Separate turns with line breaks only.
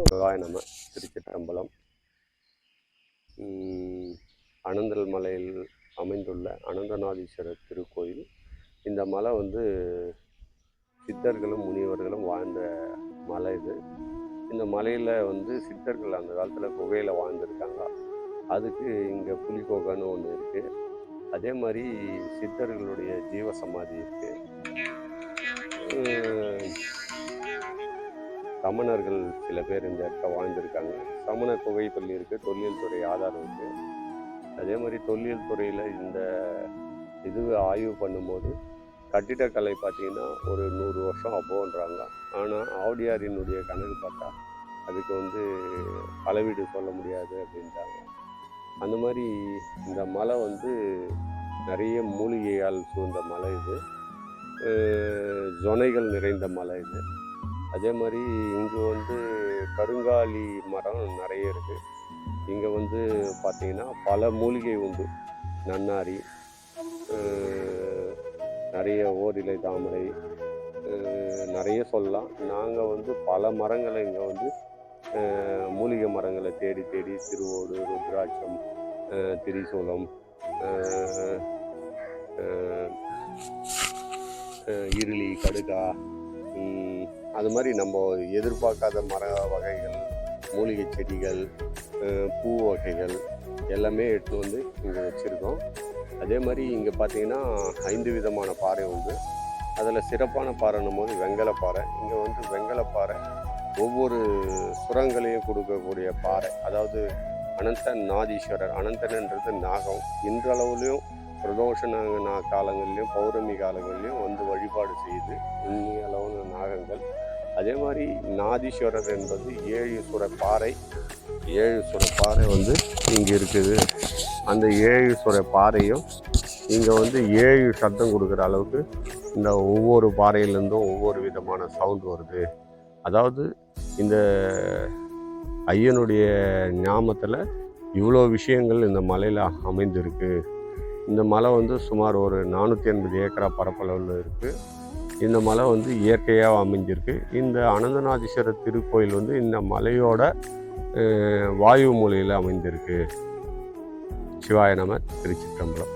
சிவாய நம. திருச்சிற்றம்பலம். அனந்தல் மலையில் அமைந்துள்ள அனந்தநாதீஸ்வரர் திருக்கோயில். இந்த மலை சித்தர்களும் முனிவர்களும் வாழ்ந்த மலை இது. இந்த மலையில் சித்தர்கள் அந்த காலத்தில் குகையில் வாழ்ந்துருக்காங்க. அதுக்கு இங்கே புலிகோகைன்னு ஒன்று இருக்குது. அதே மாதிரி சித்தர்களுடைய ஜீவசமாதி இருக்குது. சமணர்கள் சில பேர் இந்த இடத்த வாழ்ந்திருக்காங்க. சமண குகைப்பள்ளி இருக்குது, தொல்லியல் துறை ஆதாரம் இருக்குது. அதே மாதிரி தொல்லியல் துறையில் இந்த ஆய்வு பண்ணும்போது கட்டிடக்கலை பார்த்திங்கன்னா ஒரு 100 வருஷம் அப்போன்றாங்க. ஆனால் ஆவுடையாரினுடைய கணக்கு பார்த்தா அதுக்கு அளவீடு சொல்ல முடியாது அப்படின்றாங்க. அந்த மாதிரி இந்த மலை நிறைய மூலிகையால் சூழ்ந்த மலை இது. ஜொனைகள் நிறைந்த மலை இது. அதே மாதிரி இங்கே கருங்காலி மரம் நிறைய இருக்குது. இங்கே பார்த்திங்கன்னா பல மூலிகை உண்டு. நன்னாரி, நிறைய ஓரிலை தாமரை, நிறைய சொல்லலாம். நாங்கள் பல மரங்களை இங்கே மூலிகை மரங்களை தேடி தேடி திருவோடு, ருத்ராட்சம், திரிசூலம், இருளி, கடுகா, அது மாதிரி நம்ம எதிர்பார்க்காத மர வகைகள், மூலிகை செடிகள், பூ வகைகள் எல்லாமே எடுத்து இங்கே வச்சுருக்கோம். அதே மாதிரி இங்கே பார்த்திங்கன்னா 5 விதமான பாறை உண்டு. அதில் சிறப்பான பாறைன்னும் போது வெங்கலப்பாறை. இங்கே வெங்கலப்பாறை ஒவ்வொரு சுரங்களையும் கொடுக்கக்கூடிய பாறை. அதாவது அனந்தநாதீஸ்வரர், அனந்தன்ன்றது நாகம். இன்றளவுலேயும் பிரதோஷ காலங்கள்லையும் பௌர்ணமி காலங்கள்லையும் வழிபாடு செய்து இன்னி அளவு நாகங்கள். அதே மாதிரி நாதீஸ்வரர் என்பது 7 சுர பாறை. 7 சுர பாறை இங்கே இருக்குது. அந்த 7 சுர பாறையும் இங்கே 7 சத்தம் கொடுக்குற அளவுக்கு இந்த ஒவ்வொரு பாறையிலேருந்தும் ஒவ்வொரு விதமான சவுண்ட் வருது. அதாவது இந்த ஐயனுடைய ஞாபகத்தில் இவ்வளோ விஷயங்கள் இந்த மலையில் அமைந்திருக்கு. இந்த மலை சுமார் ஒரு 480 ஏக்கரா பரப்பளவில் இருக்குது. இந்த மலை இயற்கையாக அமைஞ்சிருக்கு. இந்த அனந்தநாதீஸ்வரர் திருக்கோயில் இந்த மலையோட வாயு மூலையில் அமைந்திருக்கு. சிவாய நம. திருச்சிற்றம்பலம்.